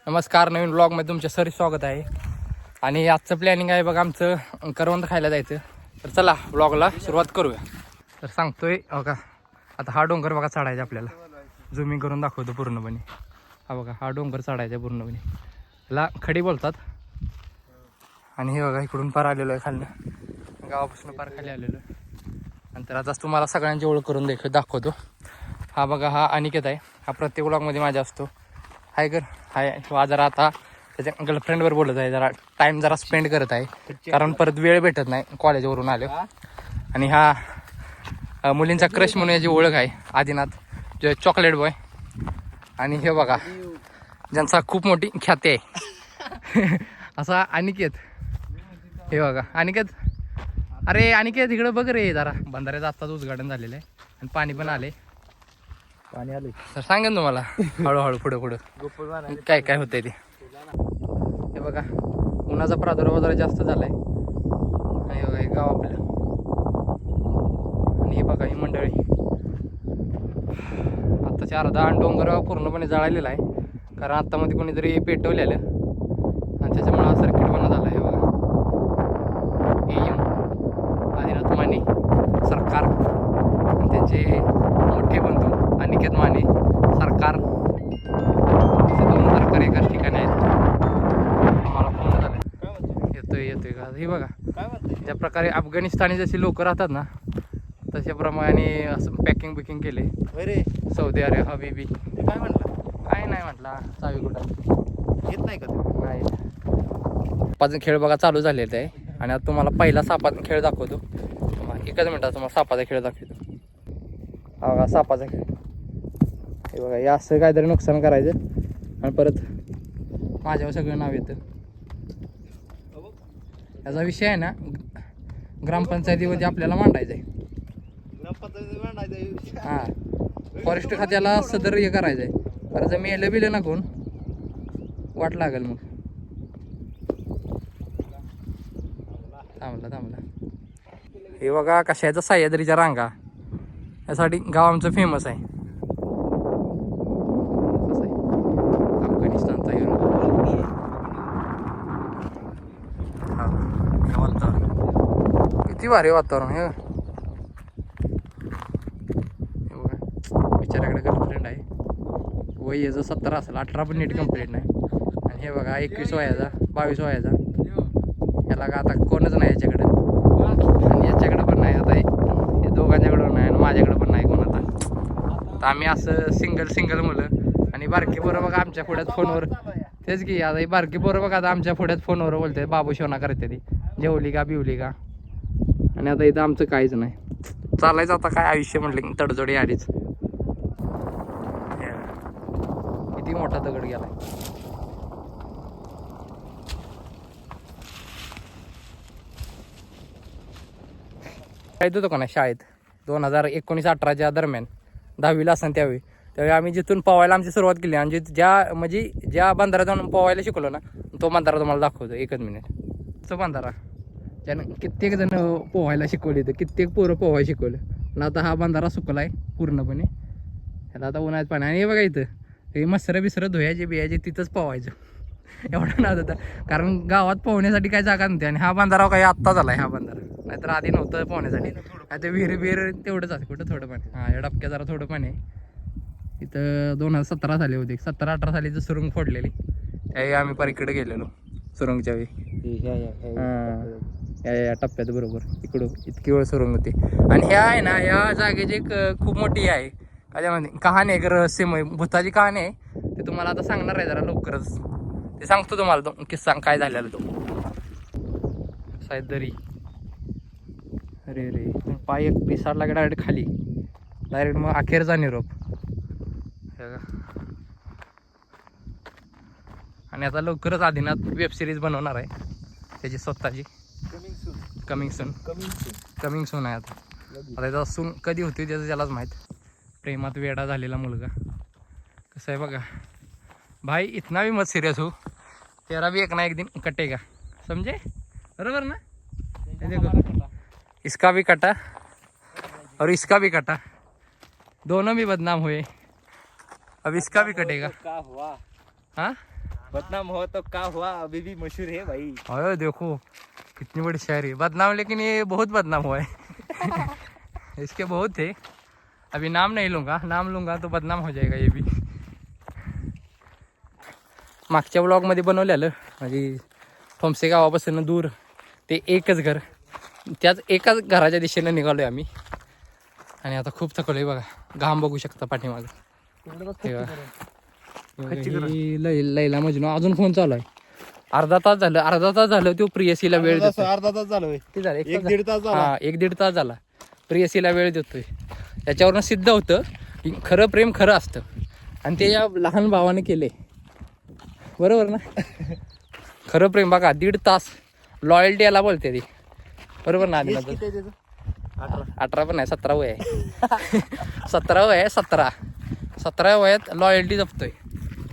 नमस्कार, नवीन ब्लॉगमध्ये तुमच्या सर स्वागत आहे. आणि आजचं प्लॅनिंग आहे बघा आमचं करवंद खायला जायचं. तर चला ब्लॉगला सुरुवात करूया. तर सांगतोय बघा, आता हा डोंगर बघा चढायचा आपल्याला. झूमिंग करून दाखवतो पूर्णपणे. हा बघा, हा डोंगर चढायचा पूर्णपणे. ह्याला खडी बोलतात. आणि हे बघा इकडून पार आलेलो आहे खालनं, गावापासून पार खाली आलेलो आहे. नंतर आता तुम्हाला सगळ्यांची ओळख करून दाखवतो. हा बघा, हा अनिकेत आहे. हा प्रत्येक ब्लॉगमध्ये माझा असतो. हाय कर हाय. तो जरा आता त्याच्या गर्लफ्रेंडवर बोलत आहे, जरा टाईम जरा स्पेंड करत आहे, कारण परत वेळ भेटत नाही कॉलेजवरून आलो. आणि हा मुलींचा क्रश म्हणून याची ओळख आहे, आदिनाथ जो चॉकलेट बॉय. आणि हे बघा ज्यांचा खूप मोठी ख्याती आहे असा अनिकेत. हे बघा अनिकेत, अरे अनिकेत इकडं बघ रे जरा. बंधाऱ्याचं आत्ताच उद्घाटन झालेलं आहे आणि पाणी पण आले. पाणी आले तर सांगेन तुम्हाला हळूहळू पुढं काय काय होतंय ते. हे बघा उन्हाचा प्रादुर्भाव जरा जास्त झालाय. आणि बघा हे गाव आपलं. आणि हे बघा ही मंडळी. आत्ताच्या अर्धा डोंगर पूर्णपणे जळालेला आहे, कारण आत्तामध्ये कोणीतरी पेटवलेलं आणि त्याच्यामुळे हा सर्किटपणा झाला. हे बघा आदिनाथ माने सरकार आणि त्यांचे मोठे बंधू अनिकेत माने सरकार. दोन सरकार एकाच ठिकाणी आहेत. आम्हाला फोन झालं येतोय का. हे बघा ज्या प्रकारे अफगाणिस्तानी जशी लोक राहतात ना, तशाप्रमाणे असं पॅकिंग बिकिंग केले. अरे सौदी अरेबिया हबीबी. काय म्हटलं? काय नाही म्हटला, चावी कुठं येत नाही का? नाही. सापाचा खेळ बघा चालू झालेला आहे. आणि आता तुम्हाला पहिला सापाचा खेळ दाखवतो. एकच मिनिटात तुम्हाला सापाचा खेळ दाखवतो. हा बघा सापाचा खेळ. हे बघा हे असं काहीतरी नुकसान करायचं आणि परत माझ्यावर सगळं नाव येतं. याचा विषय आहे ना, ग्रामपंचायतीमध्ये आपल्याला मांडायचं आहे. हां, फॉरेस्ट खात्याला सदर हे करायचं आहे, कारण जर मेलं बिलं ना कोण वाट लागेल मग. थांबला. हे बघा कशाचं सह्याद्रीच्या रांगा. यासाठी गाव आमचं फेमस आहे. कसं आहे अफगाणिस्तानचा हिरो. हा वातावरण किती भारी वातावरण. हे बघा बिचाऱ्याकडे गर्लफ्रेंड आहे. वय याचं 17 असेल, 18 पण नीट कंप्लीट नाही. आणि हे बघा 21 वयाचा 22 वयाचा. याला का आता कोणच नाही याच्याकडे, आणि याच्याकडे पण नाही. आता हे दोघांच्याकडे नाही आणि माझ्याकडे पण नाही कोण. आता आम्ही असं सिंगल मुलं. आणि बारकी पोरं बघा आमच्या पुढ्यात फोनवर. तेच की आता ही बारकी पोरं बघा आता आमच्या पुढ्यात फोनवर बोलते, बाबू शोना करते ती, जेवली का बिवली का. आणि आता इथं आमचं काहीच नाही. चालायचं आता काय आयुष्य म्हटलं की तडजोडी आलीच. किती मोठा दगड गेलाय. शाळेत होतो का नाही, शाळेत 2019-18च्या दरम्यान 10वीला असताना त्यावेळी आम्ही जिथून पोवायला आमची सुरुवात केली. आणि ज्या बंधारा जाऊन पोवायला शिकवलं ना, तो बंधारा तुम्हाला दाखवतो. एकच मिनिट. तो बंधारा ज्यानं कित्येक जण पोहायला शिकवले, तर कित्येक पोरं पोहायला शिकवलं. आणि आता हा बंधारा सुकला आहे पूर्णपणे. ह्याला आता उन्हाळ्यात पाणी. आणि हे बघा इथं हे मसरं बिसरं धुयाचे बियाचे तिथंच पोवायचं. एवढं नाद होता, कारण गावात पोहण्यासाठी काही जागा नव्हती. आणि हा बंधारा काही आत्ता झाला आहे हा बंधारा, नाहीतर आधी नव्हतं पोहण्यासाठी. आता विहीर तेवढंच आहे, कुठं थोडं पाणी. हां या डबक्या जरा थोडं पाणी आहे. इथं 2017 साली होते, 17-18 सालीचं सुरुंग फोडलेली. त्यावेळी आम्ही पर इकडे गेलेलो सुरुंगच्या वेळी. या टप्प्यात बरोबर इकडं इतकी वेळ सुरुंग होती. आणि ह्या आहे ना, या जागेची एक खूप मोठी आहे त्याच्यामध्ये कहाणी आहे, रहस्यमय भूताची कहाणी आहे. ते तुम्हाला आता सांगणार आहे जरा लवकरच. ते सांगतो तुम्हाला तो किस्सा काय झालेला तो. दरी. अरे पाय एक पिसाडला की डायरेक्ट खाली, डायरेक्ट मग अखेरचा निरोप. आणि आता लवकरच आदिनाथ वेब सिरीज बनवणार आहे त्याची स्वतःची. कमिंग सून आहे आता. त्याचा सून कधी होती त्याचं त्यालाच माहीत. प्रेमात वेडा झालेला मुलगा. कसं आहे बघा भाई, इतना भी मत सिरियस हो, तेरा भी एक ना एक दिन कटेगा, समझे. बरोबर ना. देखो इसका भी कटा और इसका भी कटा, दोनों भी बदनाम हुए. अब इसका भी कटेगा. क्या हुआ? हाँ बदनाम हो तो का हुआ, अभी भी मशहूर है भाई. अरे देखो कितनी बड़ी शायरी, बदनाम लेकिन ये बहुत बदनाम हुआ है. इसके बहुत थे, अभी नाम नहीं लूँगा, नाम लूँगा तो बदनाम हो जाएगा ये भी. मागच्या ब्लॉगमध्ये बनवलेलं म्हणजे ठोंबसे गावापासून दूर ते एकच घर, त्याच एकाच घराच्या दिशेनं निघालो आहे आम्ही. आणि आता खूप थकलो आहे बघा, घाम बघू शकता पाठीमागं. हे बघा. ही लैला मजनू अजून फोन चालू आहे. अर्धा तास झालं तो प्रियसीला वेळ देतोय. अर्धा तास झालं किती झालं? एक दीड तास झाला. हा 1-1.5 तास झाला प्रियसीला वेळ देतोय. याच्यावरनं सिद्ध होतं की खरं प्रेम खरं असतं, आणि ते या लहान भावाने केले. बरोबर ना? खरं प्रेम बघा 1.5 तास लॉयल्टी याला बोलते ती. बरोबर ना? आधी 18 पण नाही, 17 वय आहे. 17 वय आहे, 17 वयात लॉयल्टी जपतोय.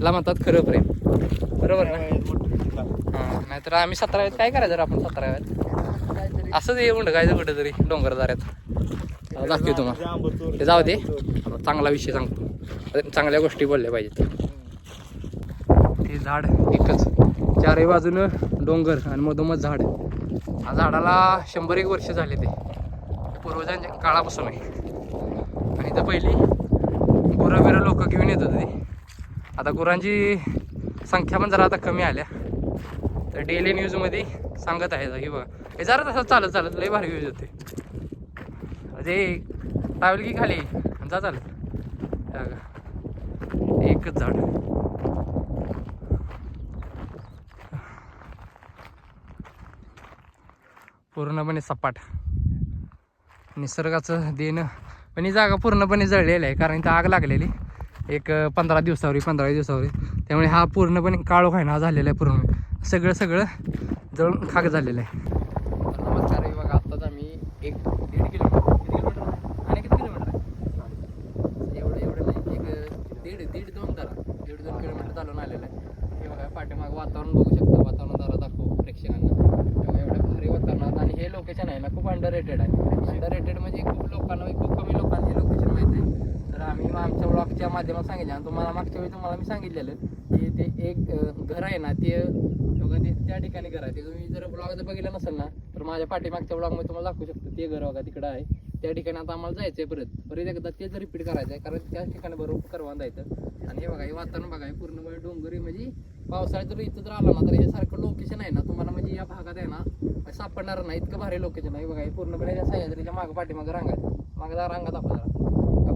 ला म्हणतात खरं प्रेम. बरोबर ना? हा, नाहीतर आम्ही 17 वयात काय करायचं रे आपण 17 वयात? असंच ये उंडकायचं कुठं तरी डोंगरदाऱ्यात. दाखवतो तुम्हाला, ते जाऊ दे. चांगला विषय सांगतो, चांगल्या गोष्टी बोलल्या पाहिजेत. ते झाड एकच, चारही बाजूनं डोंगर आणि मधोमध झाड. या झाडाला 100-1 वर्ष झाले, ते पूर्वजांच्या काळापासून आहे. आणि इथं पहिली गुरं लोक घेऊन येत होते. आता गुरांची संख्या पण जरा आता कमी आल्या. तर डेली न्यूजमध्ये सांगत आहे की बघा, हे जरा तसं चालत लय भारी व्ह्यूज होते. ते ट्रॅव्हल की खाली जा चालत. एकच झाड. पूर्णपणे सपाट निसर्गाचं देणं. पण ही जागा पूर्णपणे जळलेली आहे, कारण इथं आग लागलेली एक 15 दिवसावरी. त्यामुळे हा पूर्णपणे काळोख आहे ना झालेला आहे. पूर्ण सगळं जळून खाक झालेलं आहे. नमस्कार आहे बघा, आत्ताच आम्ही 1-1.5 किलोमीटर आणि किती किलोमीटर आहे एवढं नाही, एक 1.5-2 किलोमीटर चालून आलेलं आहे. हे बघा पाठीमाग वातावरण बघू शकता. वातावरण जरा दाखवू प्रेक्षकांना. एवढं भारी वातावरणात, आणि हे लोकेशन आहे ना खूप अंडररेटेड आहे. अंडररेटेड म्हणजे खूप कमी लोकांना हे लोकेशन माहीत आहे. तर आम्ही आमच्या ब्लॉगच्या माध्यमात सांगितलं, आणि तुम्हाला मागच्या वेळी तुम्हाला मी सांगितलेलं की ते एक घर आहे ना, ते त्या ठिकाणी घर आहे. ते तुम्ही जर ब्लॉग जर बघितलं नसेल ना, तर माझ्या पाठीमागच्या ब्लॉगमध्ये तुम्हाला दाखवू शकतो. ते घर बघा तिकडं आहे, त्या ठिकाणी आता आम्हाला जायचं आहे. परत एकदा तेच रिपीट करायचं आहे, कारण त्या ठिकाणी बरोबर करवून जायचं. आणि हे बघा, हे वातावरण बघा, हे पूर्णपणे डोंगरी. म्हणजे पावसाळ्यात जर इथं जर आला ना, तर हे सारखं लोकेशन आहे ना तुम्हाला म्हणजे या भागात आहे ना सापडणार नाही, इतकं भारी लोकेशन आहे. बघा, हे पूर्णपणे या सह्याद्रीच्या मागं पाठीमागं रांगा आहेत. मागं रांगा दाखवा,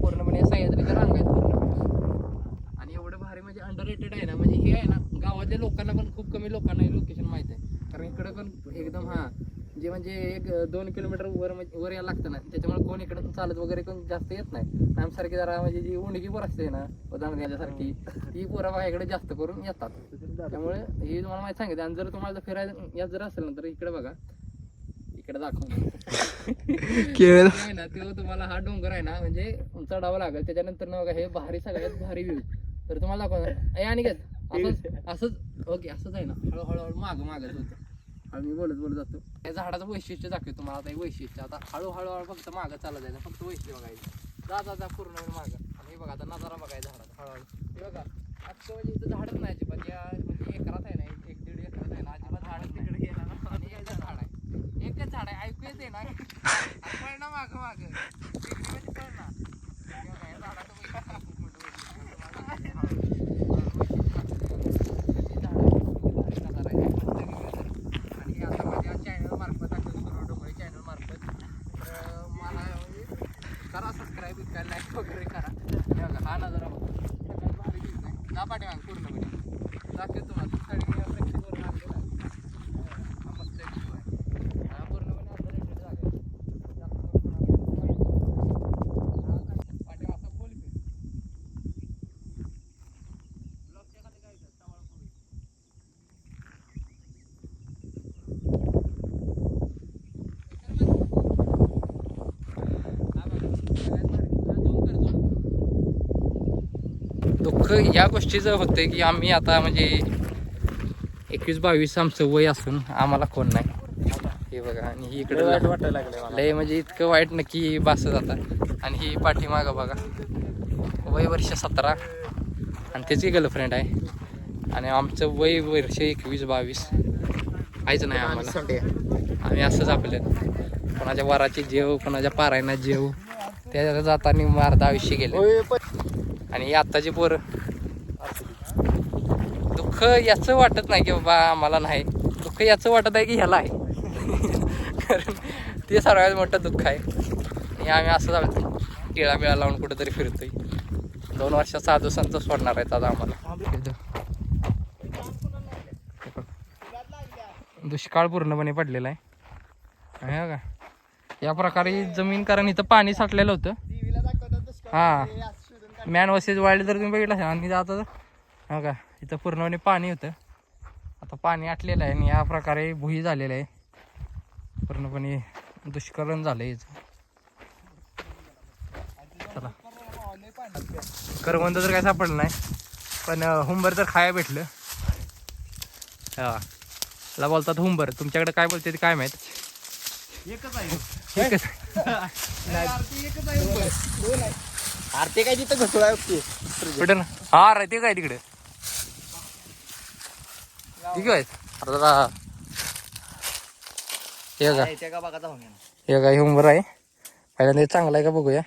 पूर्णपणे सह्याद्रीच्या रांगा आहेत पूर्णपणे. आणि एवढं भारी म्हणजे अंडररेटेड आहे ना, म्हणजे हे आहे ना गावातल्या लोकांना पण खूप कमी लोकांना हे लोकेशन माहित आहे. कारण इकडं पण एकदम जे म्हणजे 1-2 किलोमीटर वर यायला लागतं ना, त्याच्यामुळे कोण इकडं चालत वगैरे कोण जास्त येत नाही. आमच्यासारखी जरा म्हणजे जी उंडकी पोरं असते ना उदाहरण याच्यासारखी, ती पोरं बघा इकडे जास्त करून येतात. त्यामुळे हे तुम्हाला माहिती सांगितलं. आणि जर तुम्हाला फिरायला यात जर असेल ना, तर इकडे बघा, इकडे दाखवून ना तेव्हा तुम्हाला हा डोंगर आहे ना म्हणजे चढावं लागेल. त्याच्यानंतर ना बघा हे भारी, सगळ्यात भारी व्ह्यू. तर तुम्हाला दाखवणार आणि असंच ओके, असंच आहे ना, हळूहळू मागं होतं. मी बोलत जातो. या झाडाचं वैशिष्ट्य दाखवतो तुम्हाला. आता हे वैशिष्ट्य, आता हळूहळू फक्त मागं चालत जायचं, फक्त वैशिष्ट्य बघायचं. जा पूर्ण मागं. आणि हे बघा आता नजारा बघायचा झाडाचा हळूहळू. हे बघा अख्खं म्हणजे इथं झाडच नाही अजिबात. या म्हणजे एकरात आहे ना, 1-1.5 एकरात आहे ना, अजिबात झाडच तिकडे गेला ना. आणि हे झाड आहे, एकच झाड आहे, ऐकू येते ना मागं पळ ना. झाडाचं वैशिष्ट्य खूप मोठं वैशिष्ट्य. करा सबस्क्राईब, लाईक वगैरे करा. हा नजारा बघा, पाठीमाग पूर्णपणे दाखवतो तुम्हाला. प्रेक्षक दुःख या गोष्टीचं होतंय की आम्ही आता म्हणजे 21-22 आमचं वय असून आम्हाला कोण नाही. हे बघा, आणि ही इकडे वाटायला लागले लय म्हणजे इतकं वाईट नक्की बासत आता. आणि ही पाठीमागं बघा, वय वर्ष 17, आणि त्याची गर्लफ्रेंड आहे. आणि आमचं वय वर्ष 21-22 काहीच नाही आम्हाला. संडे आम्ही असंच आपलं कोणाच्या वराची जेव, कोणाच्या पारायणात जेव, त्याच्यात जाताना अर्ध आयुष्य गेले. आणि आत्ताची पोरं दुःख याचं वाटत नाही की बाबा आम्हाला नाही, दुःख याचं वाटत आहे की ह्याला आहे. कारण ते सर्वात मोठं दुःख आहे. आणि आम्ही असं जातो टिळा बिळा लावून कुठेतरी फिरतोय. 2 वर्षात साधू संत सोडणार आहेत आता आम्हाला. दुष्काळ पूर्णपणे पडलेला आहे बघा या प्रकारे जमीन. कारण इथं पाणी साठलेलं होतं. हा मॅन वर्सेस वाईल्ड जर तुम्ही बघितलं आणि आता हो का इथं पूर्णपणे पाणी होतं. आता पाणी आटलेलं आहे आणि या प्रकारे भुई झालेलं आहे. पूर्णपणे दुष्काळण झालं आहे याचं. चला करवंद तर काय सापडलं नाही, पण हुंबर तर खायला भेटलं. हा ला बोलतात हुंबर, तुमच्याकडे काय बोलते ते काय माहित. एकच आहे. एकच आरती काय तिथं घसोळा कुठे ना. हा रे ते काय तिकडे ठीक आहे. आता हे का बघा हे काय हुंबर आहे. पहिल्यांदा हे चांगलं आहे का बघूया.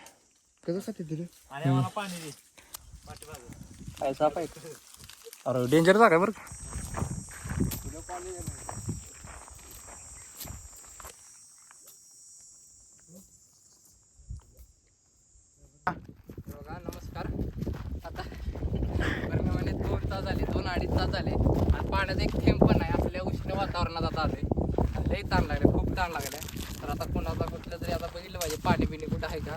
कसं खाते तिथे आणि मला पाणी दे. अरे डेंजर जागा बरं का. बघा नमस्कार. आता गरमीमध्ये 2 तास झाले, 2-2.5 तास झाले आणि पाण्याचा एक थेंब पण नाही. आपल्या उष्ण वातावरणात आता आले. लई ताण लागले, खूप ताण लागले. तर आता कोणाला कुठलं तरी आता बघितलं पाहिजे पाणी बिणी कुठं आहे का,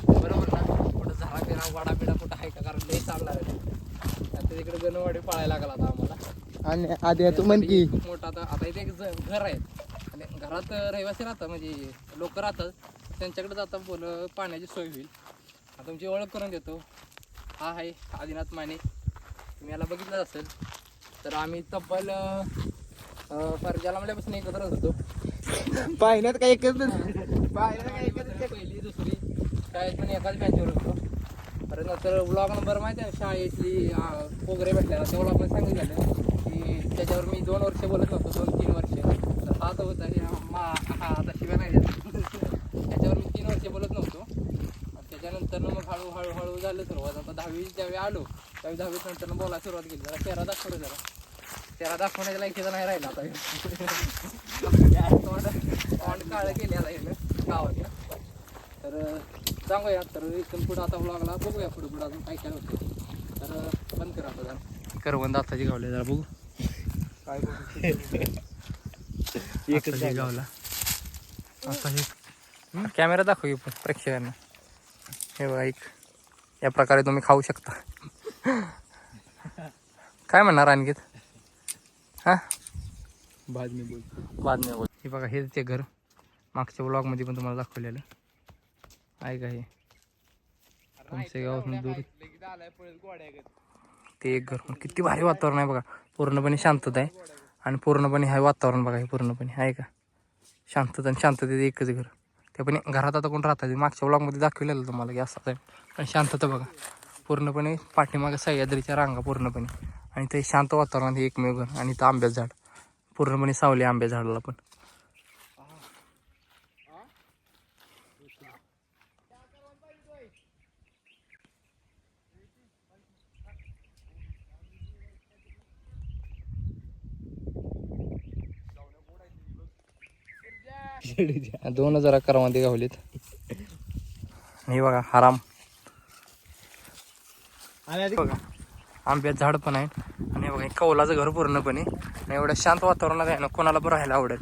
बरोबर ना. कुठं झरा बिरा वाडा बिडा कुठं आहे का, कारण लई ताण लागले. आता तिकडे गणवाडी पाळायला लागला आता आम्हाला. आणि आधी तू म्हण की खूप मोठं आता इथे एक घर आहे आणि घरात रहिवासी राहतात, म्हणजे लोक राहतात. त्यांच्याकडे जाता बोल पाण्याची सोय होईल. आता तुमची ओळख करून देतो. हा आहे आदिनाथ माने, तुम्ही याला बघितलं असेल. तर आम्ही तब्बल जन्मल्यापासून एकत्रच होतो. पाहिल्यात काय एकच पहिली दुसरी शाळेत पण एकाच बँचवर होतो. परत नंतर ब्लॉग नंबर माहिती आहे शाळेतली पोगरे भेटलेला, त्या ब्लॉग मध्ये सांगितलं की त्याच्यावर मी 2 वर्ष बोलत नव्हतो, 2-3 वर्ष. तर हा तर होता हा आता शिव्या नाही देत. त्याच्यावर मी 3 वर्ष बोलत नव्हतो. त्याच्यानंतर मग हळूहळू झालं सुरुवात. आता 10वी ज्यावेळी आलो त्यावेळी 10वीत नंतर बोलायला सुरुवात केली. जरा चेहरा दाखवलं, चेहरा दाखवण्याच्या लायकीचा नाही राहिला आता. तोंड काळं केले आता येणं गावातलं. तर सांगूया. तर इथून पुढं आता व्लॉगला बघूया पुढं अजून काय काय होतं. तर बंद करा आता करवंद आताची गावले जरा बघू काय एकच गावला. आता हे कॅमेरा दाखव की प्रेक्षकांना. हे बघा एक या प्रकारे तुम्ही खाऊ शकता. काय म्हणणार आणखीत. हा बाद मी बोल. हे बघा हेच ते घर मागच्या ब्लॉगमध्ये पण तुम्हाला दाखवलेलं आहे का. हे तुमच्या गावातून दूर ते एक घर. किती भारी वातावरण आहे बघा. पूर्णपणे शांतता आहे आणि पूर्णपणे हे वातावरण बघा. हे पूर्णपणे आहे का शांतता आणि शांततेत एकच घर. ते पण घरात आता कोण राहतात. मागच्या ब्लॉगमध्ये दाखवलेलं तुम्हाला की असं आहे. पण शांतता बघा पूर्णपणे. पाठीमागे सह्याद्रीच्या रांगा पूर्णपणे आणि ते शांत वातावरण. हे एकमेव घर आणि इथं आंब्याचं झाड पूर्णपणे सावली आंब्या झाडाला पण. दोन जरा करवंदे गावलीत. हे बघा हराम बघा आंब्याचं झाड पण आहे. आणि बघा कौलाचं घर पूर्णपणे. आणि एवढं शांत वातावरणात आहे ना कोणाला पण राहायला आवडेल.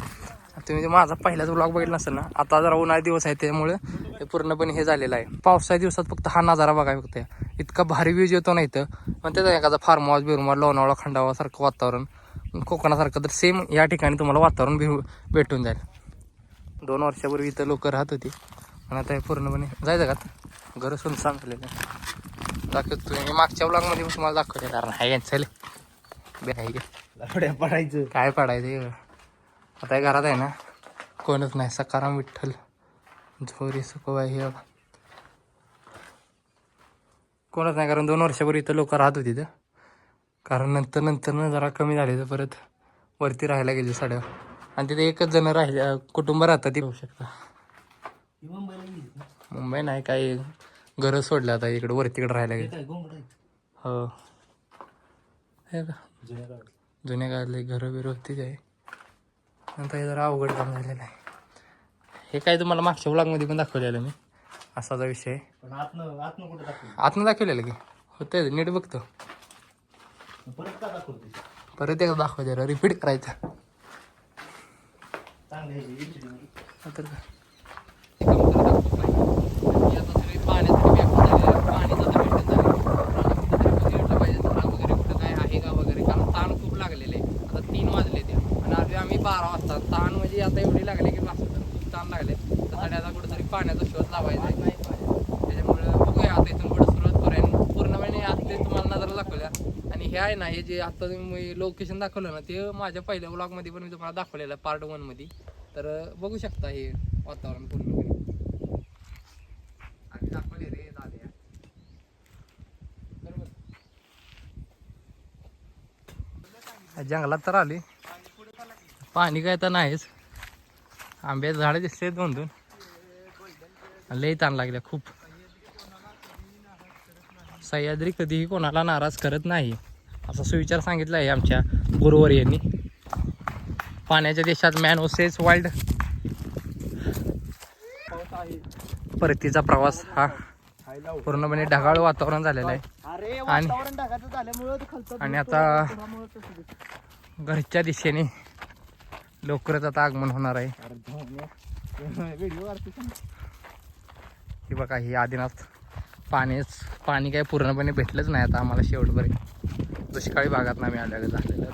तुम्ही माझा पहिलाच ब्लॉग बघितला नसेल ना. आता जरा उन्हाळी दिवस आहे त्यामुळे हे पूर्णपणे हे झालेलं आहे. पावसाच्या दिवसात फक्त हा नजारा बघायला फक्त इतका भारी व्ह्यूज येतो नाही तर. पण त्याचा एखादा फार्म हाऊस बिरमार लोणावळा खंडावासारखं वातावरण कोकणासारखं तर सेम या ठिकाणी तुम्हाला वातावरण भेटून जाईल. 2 वर्षापूर्वी इथं लोक राहत होती आणि आता हे पूर्णपणे जायचं का घर सुनसान झालेलं आहे. दाखवतो मी मागच्या ब्लॉगमध्ये तुम्हाला दाखवते. कारण आहे चल पडायचं काय पडायचं. आता हे घरात आहे ना कोणच नाही. सकाराम विठ्ठल झोरी सुखबाई हे कोणच नाही. कारण 2 वर्षापूर्वी इथं लोक राहत होती. कारण नंतर जरा कमी झाले तर परत वरती राहायला गेले साड्या आणि तिथे एकच जण राहिले कुटुंब राहतात ती होऊ शकता. मुंबई नाही काही घरं सोडलं आता इकडे वरतीकडे राहायला गेले. हो हे का जुन्या काळातले घरं बिरं होती आहे. नंतर हे जरा अवघड काम झालेलं आहे. हे काय तुम्हाला मागच्या ब्लॉगमध्ये पण दाखवलेलं मी असाचा विषय आतनं दाखवलेलं की होतंय नीट बघतो परत एकदा दाखव जरा रिपीट करायचं तर काय आहे का वगैरे कारण ताण खूप लागलेले आता 3 वाजले ते आणि आधी आम्ही 12 वाजता ताण म्हणजे आता एवढी लागले की बस खूप ताण लागले तर आता कुठेतरी पाण्याचा शोध लावायचा आहे त्याच्यामुळे बघूया आता इथून पुढे सुरुवात करूया पूर्णपणे आता ते तुम्हाला नजर दाखवल्या आणि हे आहे ना हे जे आता तुम्ही लोकेशन दाखवलं ना ते माझ्या पहिल्या ब्लॉगमध्ये पण मी तुम्हाला दाखवलेलं पार्ट 1 मध्ये तर बघू शकता हे वातावरण पूर्णपणे आम्ही दाखवले रे दाद्या बरोबर जंगलात तर आली पाणी काय तर नाहीच आंब्याचे झाडं दिसते 2-2 लई ताण लागल्या खूप सह्याद्री कधीही कोणाला नाराज करत नाही असा सुविचार सांगितला आहे आमच्या गुरुवर यांनी पाण्याच्या देशात मॅन ओसेस वाईल्ड परतीचा प्रवास हा पूर्णपणे ढगाळ वातावरण झालेलं आहे आणि आता घरच्या दिशेने लवकरच आता आगमन होणार आहे. ही बघा ही आदिनाथ पाणी काही पूर्णपणे भेटलंच नाही आता आम्हाला शेवटपर्यंत दुष्काळी भागात आम्ही आल्यावर झालेलं